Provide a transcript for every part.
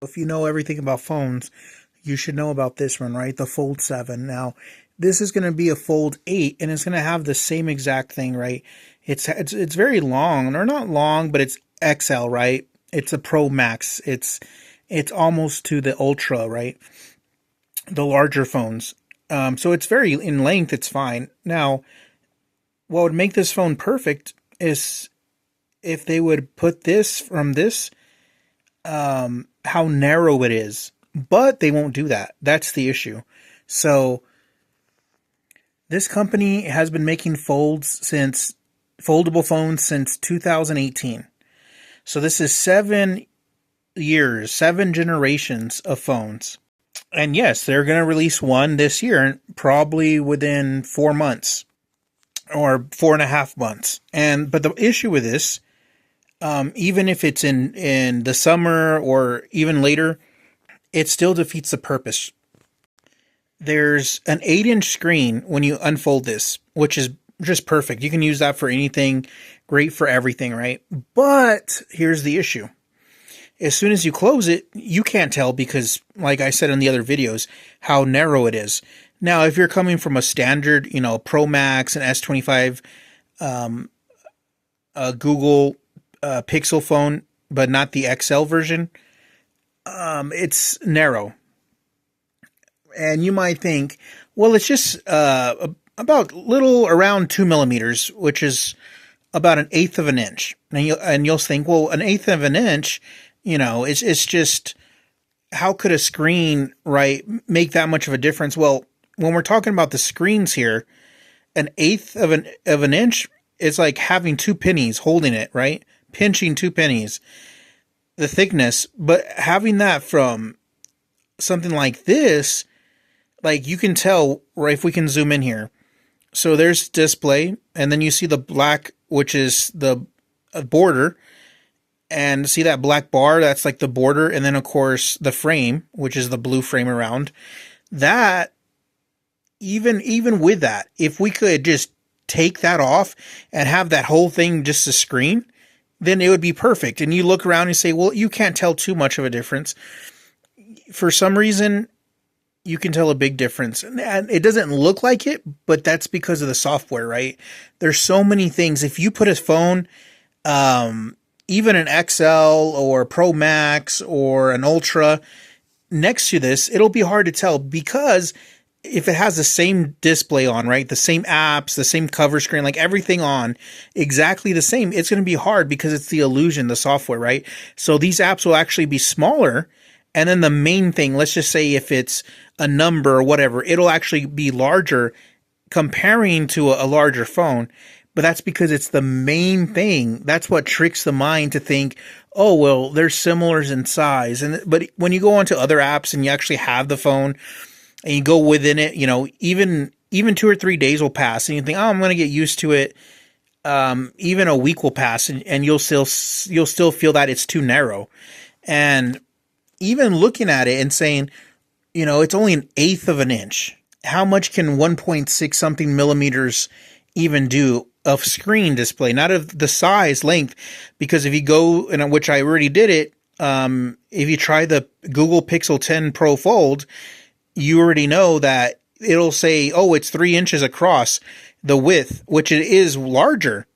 If you know everything about phones, you should know about this one, right? The Fold 7. Now, this is going to be a Fold 8, and it's going to have the same exact thing, right? It's very long, or not long, but it's XL, right? It's a Pro Max. It's almost to the Ultra, right? The larger phones. So it's very in length. It's fine. Now, what would make this phone perfect is if they would put this from this, how narrow it is, but they won't do that. That's the issue. So this company has been making foldable phones since 2018. So this is 7 years, 7 generations of phones. And yes, they're going to release one this year, probably within 4 months or 4.5 months. But the issue with this, even if it's in the summer or even later, it still defeats the purpose. There's an 8-inch screen when you unfold this, which is just perfect. You can use that for anything, great for everything, right? But here's the issue. As soon as you close it, you can't tell because, like I said in the other videos, how narrow it is. Now, if you're coming from a standard, Pro Max and S25 Google Pixel phone, but not the XL version, it's narrow. And you might think, well, it's just about around 2 millimeters, which is about 1/8 of an inch. And you'll think, well, 1/8 of an inch, it's just, how could a screen, right, make that much of a difference? Well, when we're talking about the screens here, 1/8 of an inch is like having two pennies holding it, right? Pinching two pennies, the thickness. But having that from something like this, like you can tell, right, if we can zoom in here. So there's display, and then you see the black, which is the border, and see that black bar, that's like the border, and then of course the frame, which is the blue frame around. That, even with that, if we could just take that off and have that whole thing just a screen, then it would be perfect. And you look around and say, well, you can't tell too much of a difference. For some reason, you can tell a big difference. And it doesn't look like it, but that's because of the software, right? There's so many things. If you put a phone, even an XL or Pro Max or an Ultra next to this, it'll be hard to tell, because if it has the same display on, right, the same apps, the same cover screen, like everything on exactly the same, it's going to be hard because it's the illusion, the software, right? So these apps will actually be smaller. And then the main thing, let's just say if it's a number or whatever, it'll actually be larger comparing to a larger phone. But that's because it's the main thing. That's what tricks the mind to think, oh, well, they're similars in size. But when you go onto other apps and you actually have the phone and you go within it, even 2 or 3 days will pass and you think, oh, I'm going to get used to it. Even a week will pass and you'll still feel that it's too narrow. And even looking at it and saying, it's only 1/8 of an inch. How much can 1.6 something millimeters even do of screen display? Not of the size, length. Because if you go, and which I already did it, if you try the Google Pixel 10 Pro Fold, you already know that it'll say, oh, it's 3 inches across the width, which it is larger.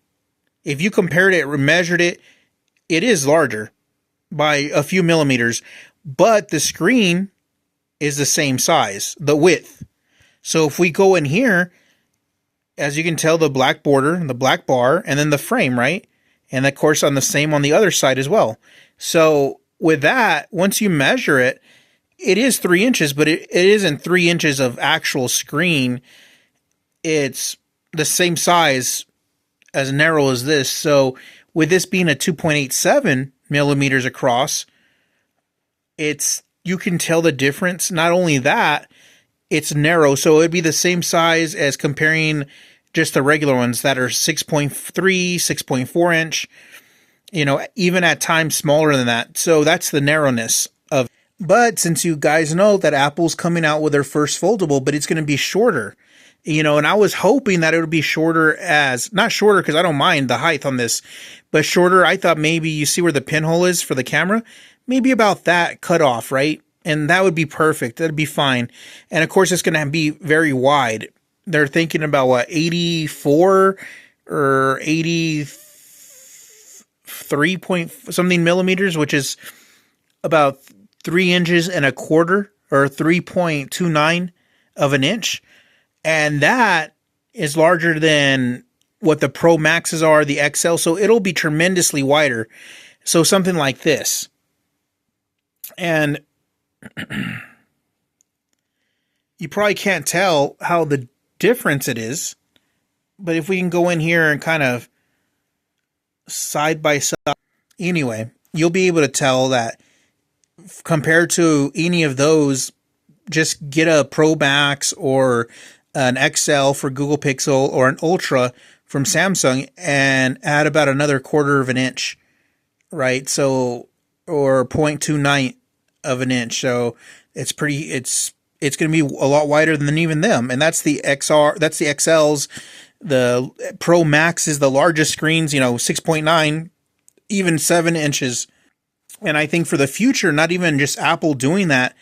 If you compared it or measured it, it is larger by a few millimeters. But the screen is the same size, the width. So if we go in here, as you can tell, the black border, the black bar, and then the frame, right? And of course on the other side as well. So with that, once you measure it, it is 3 inches, but it isn't 3 inches of actual screen. It's the same size, as narrow as this. So with this being a 2.87 millimeters across, you can tell the difference. Not only that, it's narrow, so it'd be the same size as comparing just the regular ones that are 6.3, 6.4 inch, even at times smaller than that. So that's the narrowness of. But since you guys know that Apple's coming out with their first foldable, but it's going to be shorter, and I was hoping that it would be shorter, not shorter because I don't mind the height on this, but shorter. I thought maybe you see where the pinhole is for the camera. maybe about that cutoff, right? And that would be perfect. That'd be fine. And of course, it's going to be very wide. They're thinking about what, 84 or 83 point something millimeters, which is about 3 inches and a quarter, or 3.29 of an inch. And that is larger than what the Pro Maxes are, the XL. So it'll be tremendously wider. So something like this. And you probably can't tell how the difference it is. But if we can go in here and kind of side by side, anyway, you'll be able to tell that compared to any of those, just get a Pro Max or an XL for Google Pixel or an Ultra from Samsung and add about another quarter of an inch, right? So, or 0.29 of an inch. So it's going to be a lot wider than even them. And that's the that's the XLs. The Pro Max is the largest screens, 6.9, even 7 inches. And I think for the future, not even just Apple doing that,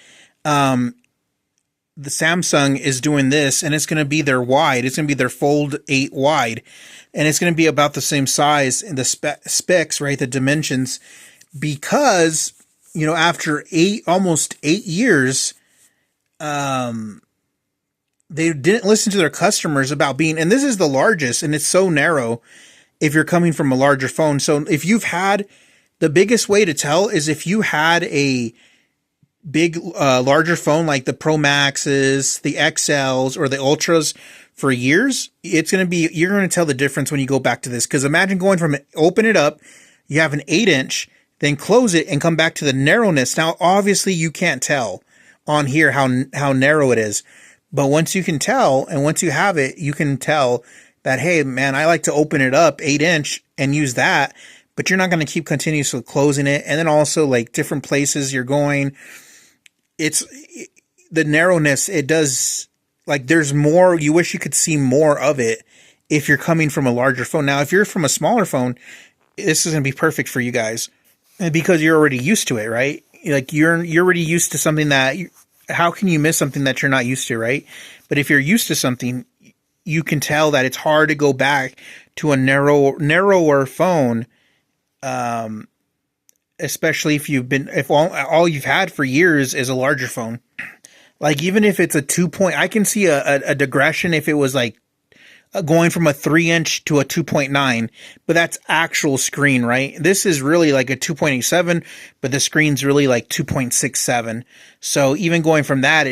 the Samsung is doing this, and it's going to be their wide. It's going to be their Fold 8 wide, and it's going to be about the same size in the specs, right? The dimensions, because after almost 8 years, they didn't listen to their customers about being, and this is the largest, and it's so narrow if you're coming from a larger phone. So if you've had, the biggest way to tell is if you had a big, larger phone like the Pro Maxes, the XLs, or the Ultras for years, you're going to tell the difference when you go back to this. Because imagine going from open it up, you have an 8-inch, then close it and come back to the narrowness. Now, obviously, you can't tell on here how narrow it is. But once you can tell, and once you have it, you can tell that, hey, man, I like to open it up 8-inch and use that. But you're not going to keep continuously closing it. And then also like different places you're going. It's the narrowness. It does, like, there's more. You wish you could see more of it if you're coming from a larger phone. Now, if you're from a smaller phone, this is going to be perfect for you guys, and because you're already used to it, right? Like you're already used to something that, how can you miss something that you're not used to, right? But if you're used to something, you can tell that it's hard to go back to a narrower phone. Especially if all you've had for years is a larger phone. Like even if it's a 2 I can see a digression if it was like going from a 3-inch to a 2.9, but that's actual screen, right? This is really like a 2.87, but the screen's really like 2.67. So even going from that,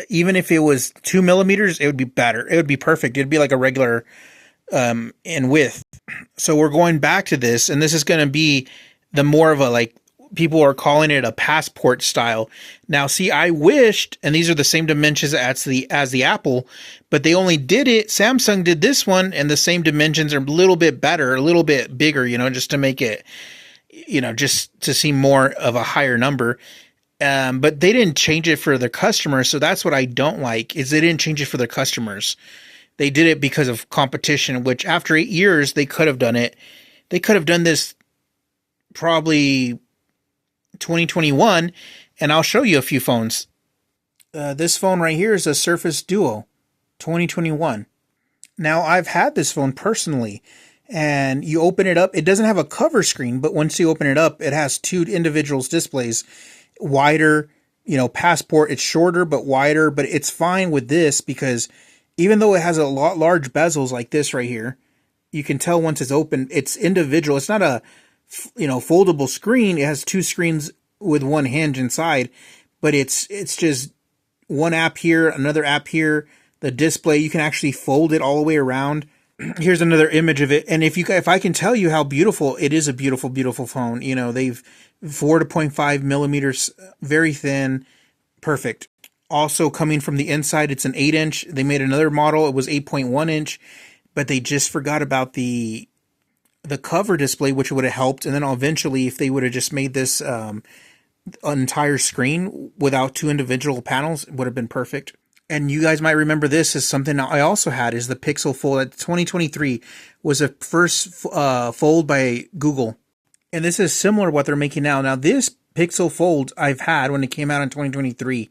even if it was 2 millimeters, it would be better. It would be perfect. It'd be like a regular, in width. So we're going back to this, and this is going to be the more of a, like, people are calling it a passport style. Now, see, I wished, and these are the same dimensions as the Apple, but they only did it. Samsung did this one, and the same dimensions are a little bit better, a little bit bigger, just to make it, just to see more of a higher number. But they didn't change it for their customers. So that's what I don't like, is they didn't change it for their customers. They did it because of competition, which after 8 years, they could have done it. They could have done this probably 2021, and I'll show you a few phones. This phone right here is a Surface Duo 2021. Now, I've had this phone personally, and you open it up. It doesn't have a cover screen, but once you open it up, it has 2 individual displays, wider, passport. It's shorter but wider, but it's fine with this because even though it has a lot large bezels like this right here, you can tell once it's open, it's individual. It's not a foldable screen. It has 2 screens with 1 hinge inside, but it's just one app here, another app here. The display, you can actually fold it all the way around. Here's another image of it. And if I can tell you how beautiful, it is a beautiful, beautiful phone. They've 4.5 millimeters, very thin, perfect. Also coming from the inside, it's an 8-inch. They made another model. It was 8.1 inch, but they just forgot about the cover display, which would have helped. And then eventually, if they would have just made this an entire screen without 2 individual panels, it would have been perfect. And you guys might remember this as something I also had, is the Pixel Fold. 2023 was the first fold by Google. And this is similar to what they're making now. Now, this Pixel Fold I've had when it came out in 2023.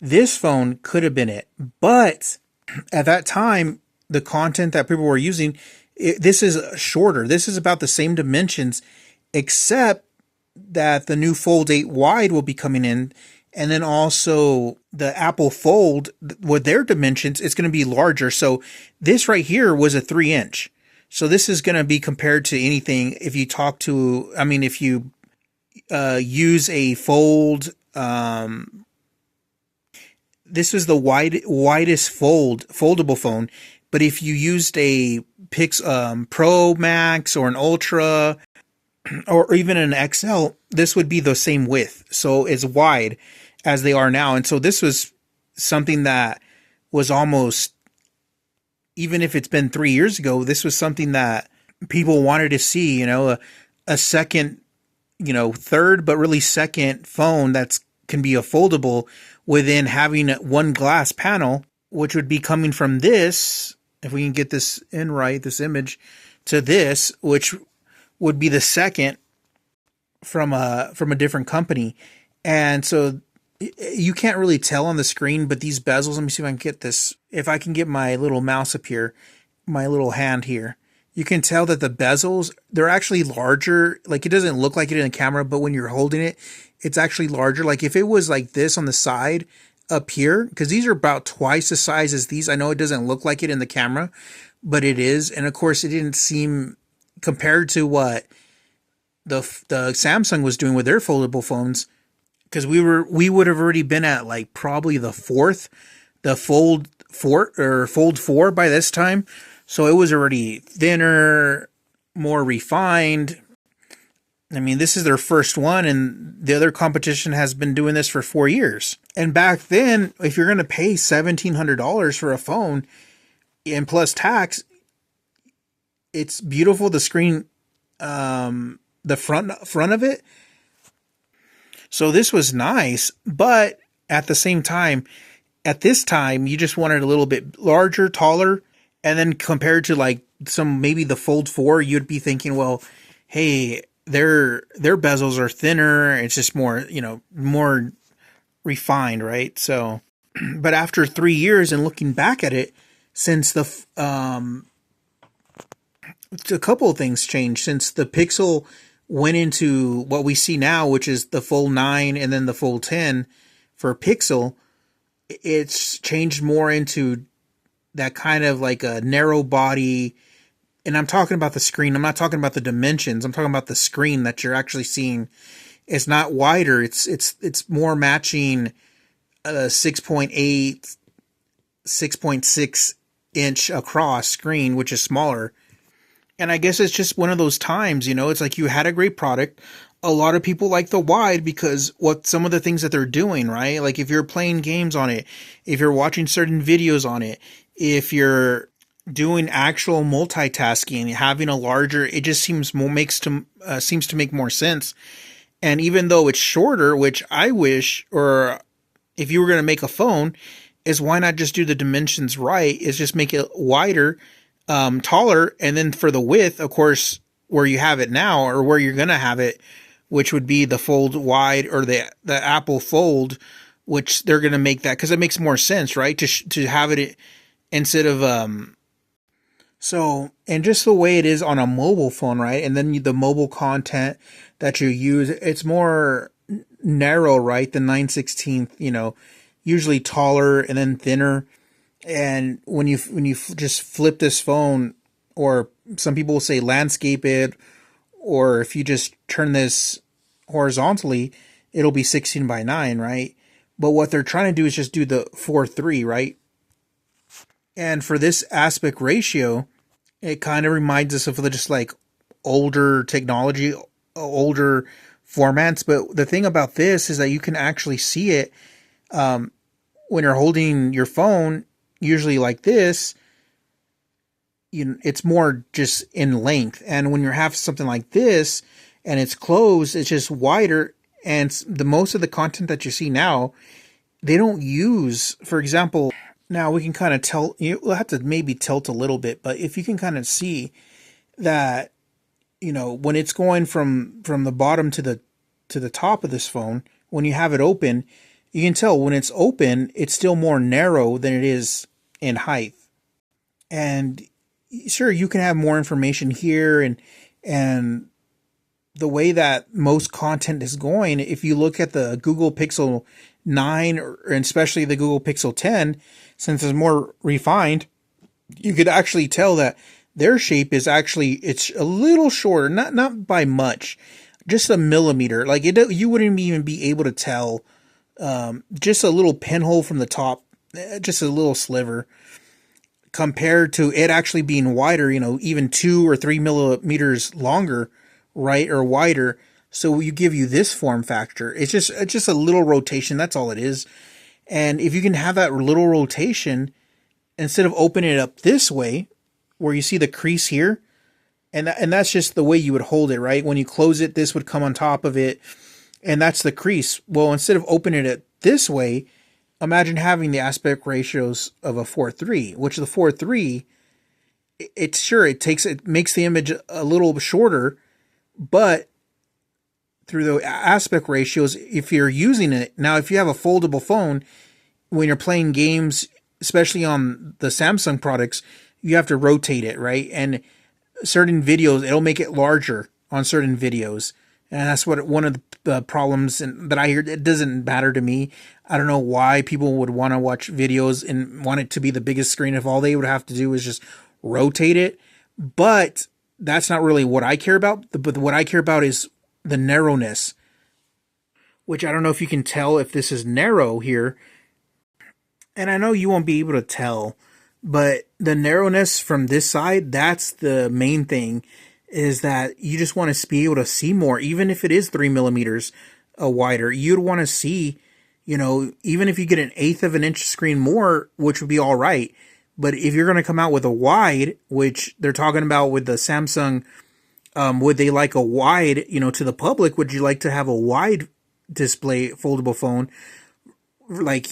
This phone could have been it. But at that time, the content that people were using, this is shorter. This is about the same dimensions, except that the new Fold 8 wide will be coming in. And then also the Apple Fold with their dimensions, it's going to be larger. So this right here was a 3-inch. So this is going to be compared to anything. If you talk to, I mean, if you use a Fold, this was the widest foldable phone. But if you used a Pro Max or an Ultra or even an XL, this would be the same width. So it's wide as they are now. And so this was something that was almost, even if it's been 3 years ago, this was something that people wanted to see, a second, third, but really second phone that's can be a foldable within having one glass panel, which would be coming from this, if we can get this in right, this image, to this, which would be the second from a different company. And so you can't really tell on the screen, but these bezels, let me see if I can get this. If I can get my little mouse up here, my little hand here, you can tell that the bezels, they're actually larger. Like it doesn't look like it in the camera, but when you're holding it, it's actually larger. Like if it was like this on the side up here, because these are about twice the size as these. I know it doesn't look like it in the camera, but it is. And of course it didn't seem, compared to what the Samsung was doing with their foldable phones, because we would have already been at like probably the Fold 4 by this time. So it was already thinner, more refined. I mean, this is their first one, and the other competition has been doing this for 4 years. And back then, if you're going to pay $1,700 for a phone and plus tax, it's beautiful. The screen, the front of it. So this was nice, but at the same time, at this time, you just wanted a little bit larger, taller, and then compared to like maybe the Fold 4, you'd be thinking, well, hey, their bezels are thinner. It's just more, more refined, right? So, but after 3 years and looking back at it, since a couple of things changed since the Pixel went into what we see now, which is the Fold 9 and then the Fold 10 for Pixel. It's changed more into that kind of like a narrow body. And I'm talking about the screen. I'm not talking about the dimensions. I'm talking about the screen that you're actually seeing. It's not wider. It's more matching 6.8, 6.6 inch across screen, which is smaller. And I guess it's just one of those times, it's like you had a great product. A lot of people like the wide because some of the things that they're doing, right? Like if you're playing games on it, if you're watching certain videos on it, if you're doing actual multitasking, having a larger, it just seems to make more sense. And even though it's shorter, which I wish, or if you were going to make a phone, is why not just do the dimensions right? Is just make it wider, taller, and then for the width, of course, where you have it now or where you're going to have it, which would be the Fold wide or the Apple Fold, which they're going to make that because it makes more sense, right? To have it instead of, so, and just the way it is on a mobile phone, right? And then the mobile content that you use, it's more narrow, right? The 9/16, usually taller and then thinner. And when you just flip this phone, or some people will say landscape it, or if you just turn this horizontally, it'll be 16:9, right? But what they're trying to do is just do the 4:3, right? And for this aspect ratio, it kind of reminds us of just like older technology, older formats. But the thing about this is that you can actually see it when you're holding your phone, usually like this. It's more just in length. And when you have something like this and it's closed, it's just wider. And most of the content that you see now, they don't use, for example, now we can kind of tell, we'll have to maybe tilt a little bit, but if you can kind of see that, when it's going from the bottom to to the top of this phone, when you have it open, you can tell when it's open, it's still more narrow than it is in height. And sure, you can have more information here, and the way that most content is going, if you look at the Google Pixel 9 or especially the Google Pixel 10, since it's more refined, you could actually tell that their shape is actually, it's a little shorter, not by much, just a millimeter. Like you wouldn't even be able to tell, just a little pinhole from the top, just a little sliver, compared to it actually being wider, even 2 or 3 millimeters longer, right, or wider. So you give you this form factor. It's just a little rotation. That's all it is. And if you can have that little rotation, instead of opening it up this way, where you see the crease here, and that's just the way you would hold it, right? When you close it, this would come on top of it, and that's the crease. Well, instead of opening it this way, imagine having the aspect ratios of a 4:3, which the 4:3, it makes the image a little shorter, but through the aspect ratios, if you're using it now, if you have a foldable phone, when you're playing games, especially on the Samsung products, you have to rotate it, right? And certain videos, it'll make it larger on certain videos. And that's what one of the problems that I hear. It doesn't matter to me. I don't know why people would want to watch videos and want it to be the biggest screen if all they would have to do is just rotate it. But that's not really what I care about. But what I care about is the narrowness, which I don't know if you can tell if this is narrow here. And I know you won't be able to tell, but the narrowness from this side, that's the main thing, is that you just want to be able to see more, even if it is 3 millimeters wider. You'd want to see, even if you get 1/8 of an inch screen more, which would be all right. But if you're going to come out with a wide, which they're talking about with the Samsung, would they like a wide, to the public? Would you like to have a wide display foldable phone? Like,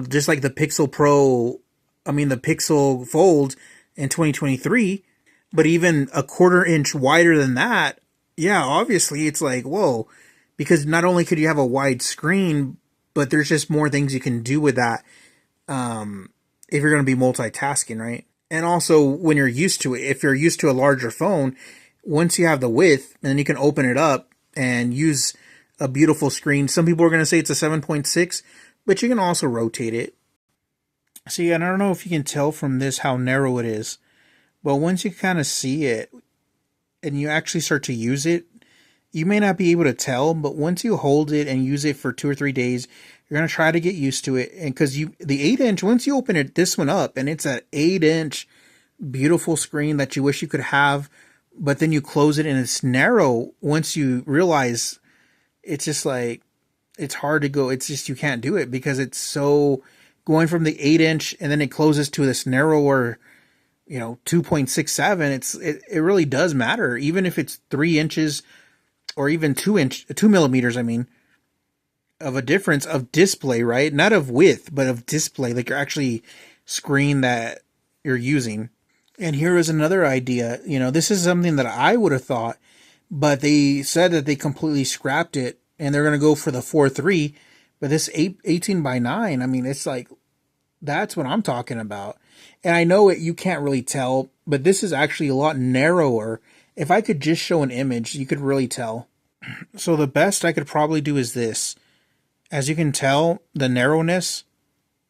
just like the Pixel Pro, the Pixel Fold in 2023, but even a 1/4 inch wider than that, yeah, obviously it's like, whoa, because not only could you have a wide screen, but there's just more things you can do with that, if you're going to be multitasking, right? And also when you're used to it, if you're used to a larger phone, once you have the width, then you can open it up and use a beautiful screen. Some people are going to say it's a 7.6, but you can also rotate it. See, and I don't know if you can tell from this how narrow it is, but once you kind of see it and you actually start to use it, you may not be able to tell, but once you hold it and use it for 2 or 3 days, you're going to try to get used to it. And because the 8-inch, once you open this one up and it's an 8-inch beautiful screen that you wish you could have, but then you close it and it's narrow, once you realize, it's just like, it's hard to go. It's just, you can't do it because it's so, going from the 8-inch and then it closes to this narrower, 2.67. It really does matter. Even if it's 3 inches or even 2 millimeters, of a difference of display, right? Not of width, but of display, like your actually screen that you're using. And here is another idea. This is something that I would have thought, but they said that they completely scrapped it and they're going to go for the 4:3. But this 18:9, it's like, that's what I'm talking about. And I know you can't really tell, but this is actually a lot narrower. If I could just show an image, you could really tell. So the best I could probably do is this. As you can tell, the narrowness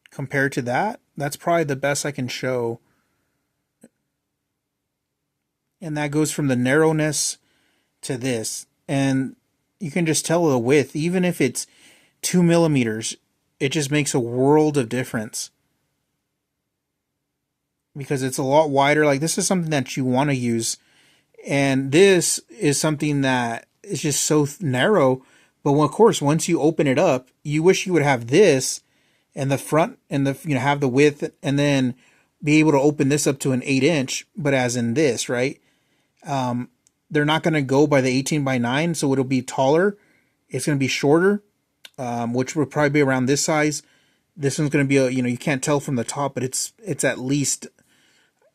compared to that's probably the best I can show. And that goes from the narrowness to this. And you can just tell the width, even if it's 2 millimeters, it just makes a world of difference. Because it's a lot wider. Like, this is something that you want to use. And this is something that is just so narrow. But of course, once you open it up, you wish you would have this and the front and have the width and then be able to open this up to an 8-inch, but as in this, right? They're not going to go by the 18:9, so it'll be taller. It's going to be shorter, which would probably be around this size. This one's going to be, you can't tell from the top, but it's at least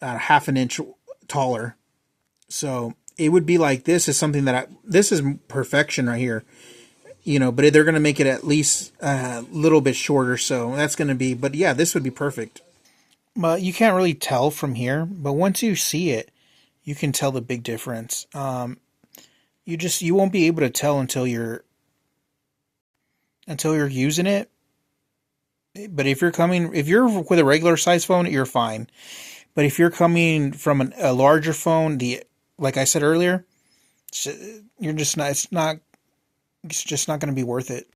1/2 an inch taller. So it would be like, this is something that this is perfection right here. but they're going to make it at least a little bit shorter. So that's going to be, but yeah, this would be perfect. But you can't really tell from here, but once you see it, you can tell the big difference. You won't be able to tell until you're using it. But if you're with a regular size phone, you're fine. But if you're coming from a larger phone, like I said earlier, you're just not. It's just not going to be worth it.